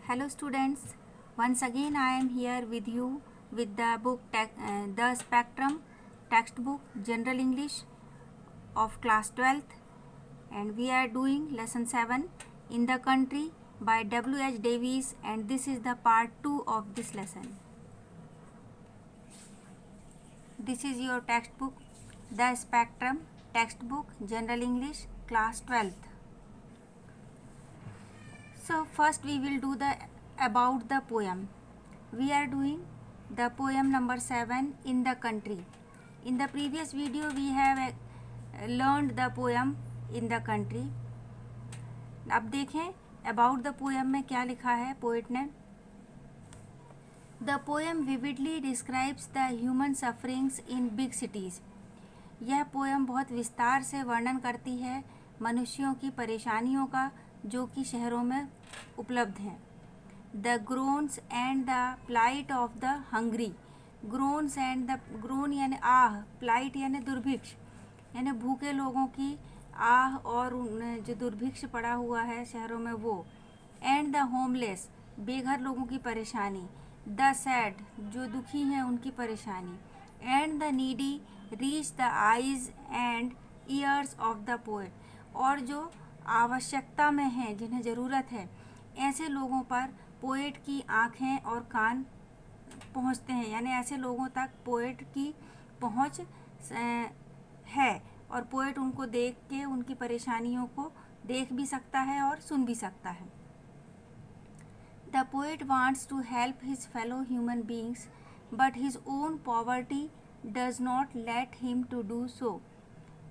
Hello students, once again I am here with you with the book The Spectrum textbook General English of class 12th, and we are doing lesson 7 in the country by W.H. Davies, and this is the part 2 of this lesson. This is your textbook The Spectrum textbook General English class 12th. So first we will do the about the poem. We are doing the poem number 7 in the country. In the previous video we have learned the poem in the country. अब देखें about the poem में क्या लिखा है poet ने. The poem vividly describes the human sufferings in big cities. यह poem बहुत विस्तार से वर्णन करती है मनुष्यों की परेशानियों का जो कि शहरों में उपलब्ध हैं. The groans and the plight of the hungry. Groans and the groan यानी आह, प्लाइट यानी दुर्भिक्ष यानी भूखे लोगों की आह और जो दुर्भिक्ष पड़ा हुआ है शहरों में वो. एंड द होमलेस, बेघर लोगों की परेशानी. द सैड, जो दुखी हैं उनकी परेशानी. And the needy reach the eyes and years of the poet, और जो आवश्यकता में हैं जिन्हें ज़रूरत है ऐसे लोगों पर पोएट की आँखें और कान पहुँचते हैं. यानी ऐसे लोगों तक पोएट की पहुँच है और पोएट उनको देख के उनकी परेशानियों को देख भी सकता है और सुन भी सकता है. The poet wants to help his fellow human beings but his own poverty does not let him to do so.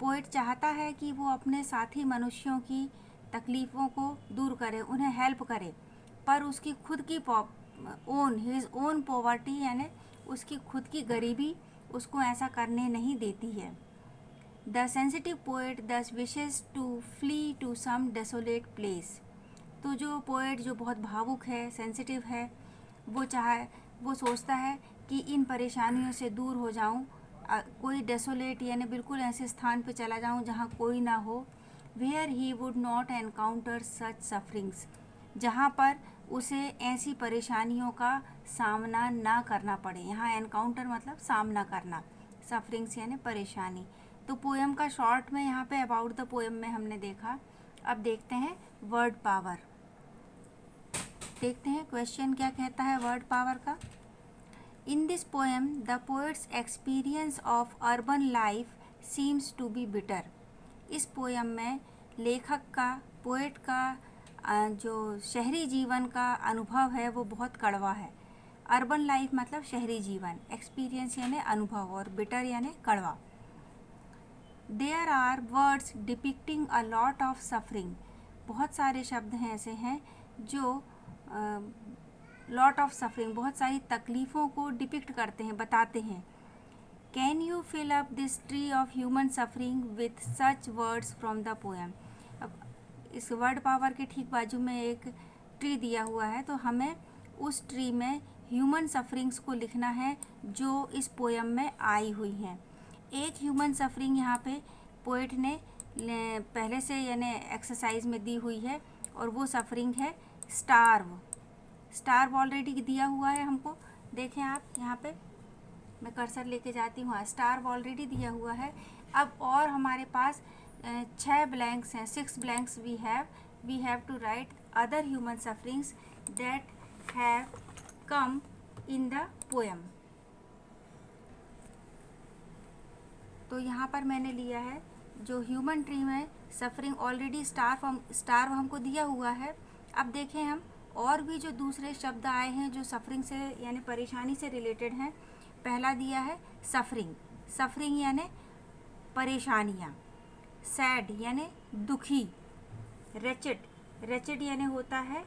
Poet चाहता है कि वो अपने साथी मनुष्यों की तकलीफ़ों को दूर करे, उन्हें हेल्प करे, पर उसकी खुद की हिज ओन पॉवर्टी यानी उसकी खुद की गरीबी उसको ऐसा करने नहीं देती है. The sensitive poet thus wishes to flee to some desolate place. तो जो पोएट जो बहुत भावुक है, सेंसिटिव है, वो सोचता है कि इन परेशानियों से दूर हो जाऊं, कोई डेसोलेट यानी बिल्कुल ऐसे स्थान पे चला जाऊं जहां कोई ना हो. Where he would not encounter such sufferings, जहां पर उसे ऐसी परेशानियों का सामना ना करना पड़े. यहाँ एनकाउंटर मतलब सामना करना, सफरिंग्स यानी परेशानी. तो पोएम का शॉर्ट में यहाँ पे अबाउट द पोएम में हमने देखा. अब देखते हैं वर्ड पावर. देखते हैं क्वेश्चन क्या कहता है वर्ड पावर का. In this poem, the poet's experience of urban life seems to be bitter. इस पोएम में लेखक का, पोएट का जो शहरी जीवन का अनुभव है वो बहुत कड़वा है. अर्बन लाइफ मतलब शहरी जीवन, एक्सपीरियंस यानी अनुभव, और बिटर यानी कड़वा. There are words depicting a lot of suffering. बहुत सारे शब्द हैं ऐसे हैं जो लॉट ऑफ सफरिंग, बहुत सारी तकलीफ़ों को डिपिक्ट करते हैं, बताते हैं. Can you fill up this tree of human suffering with such words from the poem. अब इस वर्ड पावर के ठीक बाजू में एक ट्री दिया हुआ है, तो हमें उस ट्री में ह्यूमन सफरिंग्स को लिखना है जो इस पोएम में आई हुई हैं. एक ह्यूमन सफरिंग यहाँ पे पोएट ने पहले से यानी एक्सरसाइज में दी हुई है, और वो सफरिंग है स्टार्व. स्टार्व ऑलरेडी दिया हुआ है हमको. देखें आप यहाँ पे मैं कर्सर लेके जाती हूँ. स्टार्व ऑलरेडी दिया हुआ है. अब और हमारे पास 6 ब्लैंक्स हैं, 6 blanks we have to write other human sufferings that have come in the poem. तो यहाँ पर मैंने लिया है जो ह्यूमन ट्री में सफरिंग ऑलरेडी स्टार्व हमको दिया हुआ है. अब देखें हम और भी जो दूसरे शब्द आए हैं जो सफरिंग से यानी परेशानी से रिलेटेड हैं. पहला दिया है सफरिंग. सफरिंग यानी परेशानियाँ. सैड यानी दुखी. रेचेड यानी होता है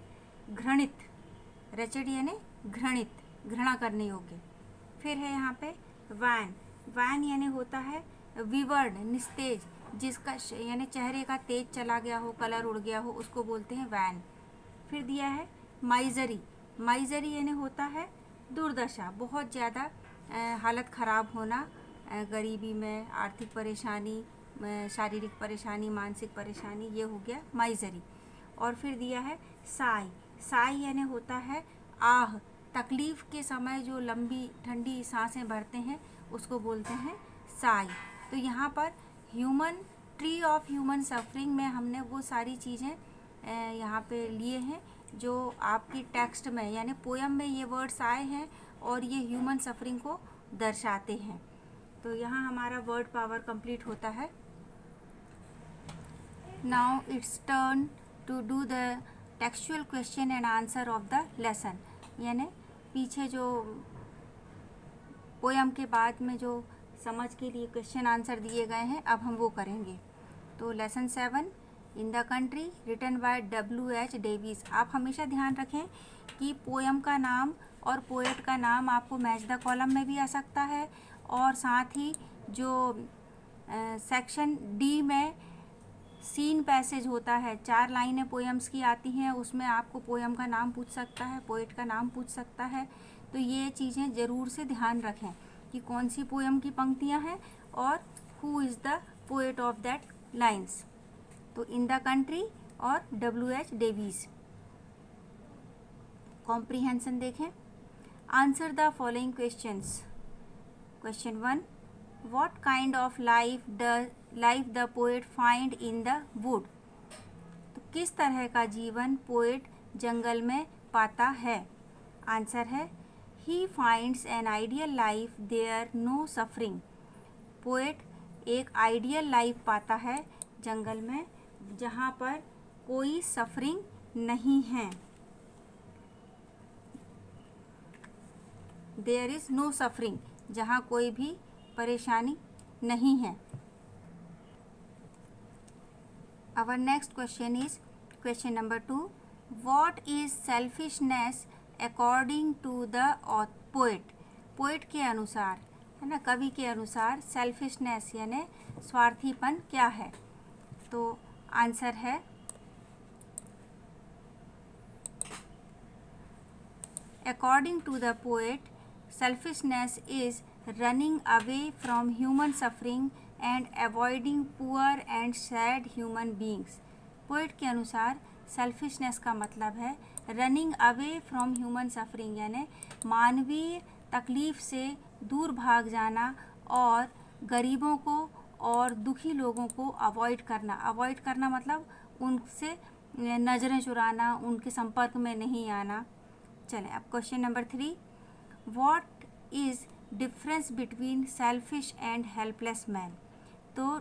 घृणित. रेचेड यानी घृणित, घृणा करने योग्य. फिर है यहाँ पे वैन यानी होता है विवर्ड, निस्तेज, जिसका यानी चेहरे का तेज चला गया हो, कलर उड़ गया हो, उसको बोलते हैं वैन. फिर दिया है माइजरी यानी होता है दुर्दशा, बहुत ज़्यादा हालत ख़राब होना, गरीबी में, आर्थिक परेशानी, शारीरिक परेशानी, मानसिक परेशानी, ये हो गया माइजरी. और फिर दिया है साई यानी होता है आह, तकलीफ़ के समय जो लंबी ठंडी सांसें भरते हैं उसको बोलते हैं साई। तो यहाँ पर human tree of human suffering में हमने वो सारी चीज़ें यहाँ पे लिए हैं जो आपकी टेक्स्ट में यानी पोयम में ये वर्ड्स आए हैं और ये ह्यूमन सफरिंग को दर्शाते हैं। तो यहाँ हमारा वर्ड पावर कंप्लीट होता है। Now it's turn to do the textual question and answer of the lesson, यानी पीछे जो पोयम के बाद में जो समझ के लिए क्वेश्चन आंसर दिए गए हैं अब हम वो करेंगे। तो lesson 7 in the country written by W.H. Davies. आप हमेशा ध्यान रखें कि पोयम का नाम और पोएट का नाम आपको मैच द कॉलम में भी आ सकता है और साथ ही जो सेक्शन डी में सीन पैसेज होता है, 4 लाइनें पोएम्स की आती हैं, उसमें आपको पोयम का नाम पूछ सकता है, पोएट का नाम पूछ सकता है। तो ये चीज़ें ज़रूर से ध्यान रखें कि कौन सी पोयम की पंक्तियां हैं और who is the poet of that lines. तो इन द कंट्री और W.H. डेविस। कॉम्प्रिहेंशन देखें। Answer the following questions. Question 1, what kind of life the poet find in the wood. तो किस तरह का जीवन पोएट जंगल में पाता है। आंसर है he finds an ideal life there no suffering. Poet एक आइडियल लाइफ पाता है जंगल में जहाँ पर कोई सफरिंग नहीं है। देयर इज़ नो सफरिंग, जहाँ कोई भी परेशानी नहीं है। Our next question is question number 2, what is selfishness according to the poet. Poet के अनुसार, है ना, कवि के अनुसार सेल्फिशनेस यानी स्वार्थीपन क्या है। तो आंसर है according to the poet selfishness is running away from human suffering and avoiding poor and sad human beings. Poet के अनुसार सेल्फिशनेस का मतलब है running away from human suffering यानी मानवीय तकलीफ़ से दूर भाग जाना और गरीबों को और दुखी लोगों को अवॉइड करना। अवॉइड करना मतलब उनसे नज़रें चुराना, उनके संपर्क में नहीं आना। चलें अब question number 3, what is difference between selfish and helpless man. तो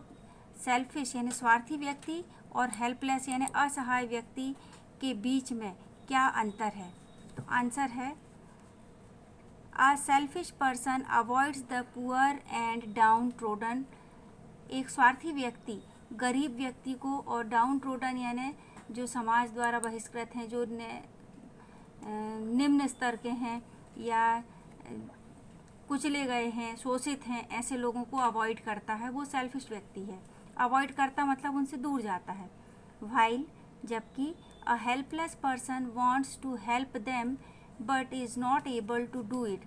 सेल्फिश यानी स्वार्थी व्यक्ति और हेल्पलेस यानी असहाय व्यक्ति के बीच में क्या अंतर है। तो आंसर है a selfish person avoids the poor and down trodden. एक स्वार्थी व्यक्ति गरीब व्यक्ति को और डाउन ट्रोडन यानी जो समाज द्वारा बहिष्कृत हैं, जो निम्न स्तर के हैं या कुचले गए हैं, शोषित हैं, ऐसे लोगों को अवॉइड करता है, वो सेल्फिश व्यक्ति है। अवॉइड करता मतलब उनसे दूर जाता है। व्हाइल जबकि a helpless person wants to help them but is not able to do it.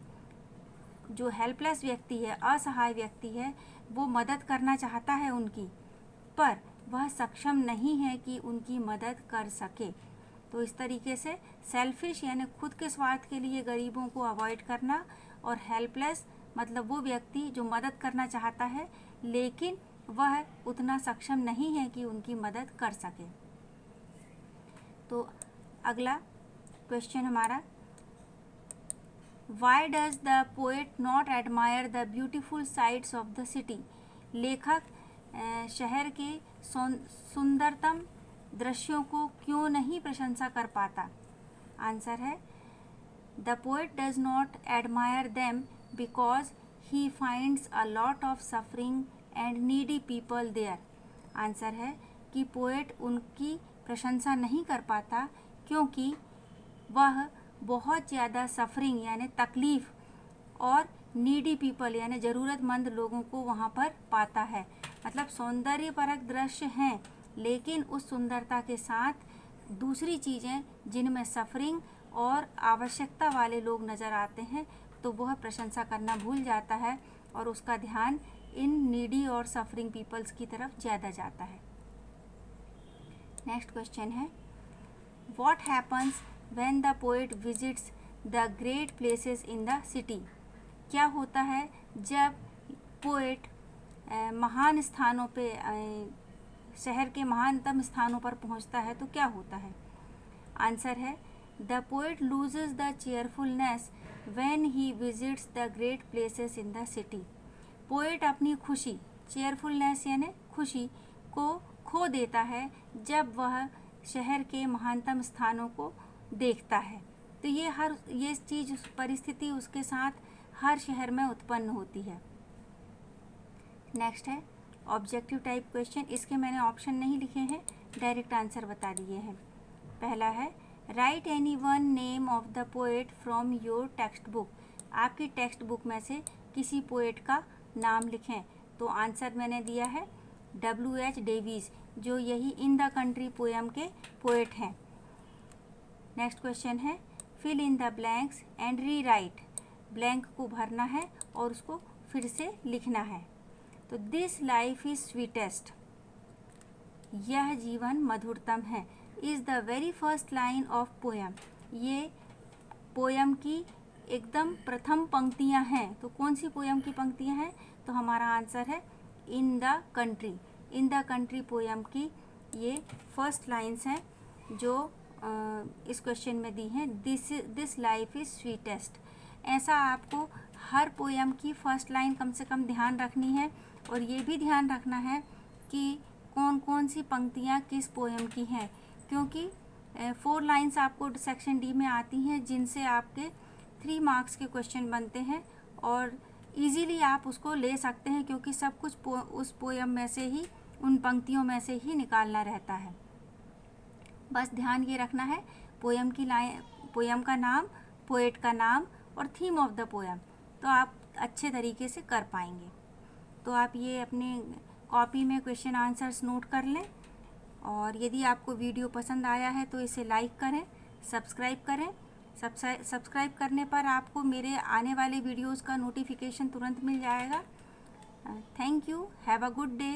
जो हेल्पलेस व्यक्ति है, असहाय व्यक्ति है, वो मदद करना चाहता है उनकी, पर वह सक्षम नहीं है कि उनकी मदद कर सके। तो इस तरीके से सेल्फिश यानी खुद के स्वार्थ के लिए गरीबों को अवॉइड करना और हेल्पलेस मतलब वो व्यक्ति जो मदद करना चाहता है लेकिन वह उतना सक्षम नहीं है कि उनकी मदद कर सके। तो अगला क्वेश्चन हमारा, why does the poet not admire the beautiful sites of the city. लेखक शहर के सुंदरतम दृश्यों को क्यों नहीं प्रशंसा कर पाता। आंसर है the poet does not admire them because he finds a lot of suffering and needy people there. Answer है कि पोएट उनकी प्रशंसा नहीं कर पाता क्योंकि वह बहुत ज़्यादा सफरिंग यानी तकलीफ़ और नीडी पीपल यानी ज़रूरतमंद लोगों को वहाँ पर पाता है। मतलब सौंदर्यपरक दृश्य हैं लेकिन उस सुंदरता के साथ दूसरी चीज़ें जिनमें सफरिंग और आवश्यकता वाले लोग नज़र आते हैं तो वह प्रशंसा करना भूल जाता है और उसका ध्यान इन नीडी और सफरिंग पीपल्स की तरफ ज़्यादा जाता है। नेक्स्ट क्वेश्चन है, what happens when the poet visits the great places in the city. क्या होता है जब पोएट महान स्थानों पे शहर के महानतम स्थानों पर पहुंचता है तो क्या होता है? आंसर है the poet loses the cheerfulness when he visits the great places in the city. Poet अपनी खुशी, चेयरफुलनेस यानी खुशी, को खो देता है जब वह शहर के महानतम स्थानों को देखता है। तो ये चीज़, परिस्थिति उसके साथ हर शहर में उत्पन्न होती है। नेक्स्ट है ऑब्जेक्टिव टाइप क्वेश्चन। इसके मैंने ऑप्शन नहीं लिखे हैं, डायरेक्ट आंसर बता दिए हैं। पहला है right any one name of the poet from your text book. आपकी टेक्स्ट बुक में से किसी पोएट का नाम लिखें। तो आंसर मैंने दिया है W.H. डेविस, जो यही इन द कंट्री पोएम के पोएट हैं। नेक्स्ट क्वेश्चन है fill in the blanks and rewrite. Blank को भरना है और उसको फिर से लिखना है। तो दिस लाइफ इज स्वीटेस्ट, यह जीवन मधुरतम है, is the very first line of poem. ये पोएम की एकदम प्रथम पंक्तियां हैं। तो कौन सी पोएम की पंक्तियां हैं? तो हमारा आंसर है इन the country. In the country poem की ये फर्स्ट लाइन्स हैं जो इस क्वेश्चन में दी हैं। This life is sweetest. ऐसा आपको हर पोएम की फर्स्ट लाइन कम से कम ध्यान रखनी है, और ये भी ध्यान रखना है कि कौन कौन सी पंक्तियाँ किस पोएम की हैं, क्योंकि 4 लाइन्स आपको सेक्शन डी में आती हैं जिनसे आपके 3 मार्क्स के क्वेश्चन बनते हैं, और इजीली आप उसको ले सकते हैं क्योंकि सब कुछ उस पोएम में से ही, उन पंक्तियों में से ही निकालना रहता है। बस ध्यान ये रखना है पोएम की लाइन, पोएम का नाम, पोएट का नाम और थीम ऑफ द पोएम, तो आप अच्छे तरीके से कर पाएंगे। तो आप ये अपने कॉपी में क्वेश्चन आंसर्स नोट कर लें, और यदि आपको वीडियो पसंद आया है तो इसे लाइक करें, सब्सक्राइब करें। सब्सक्राइब करने पर आपको मेरे आने वाले वीडियोज़ का नोटिफिकेशन तुरंत मिल जाएगा। Thank you, have a good day.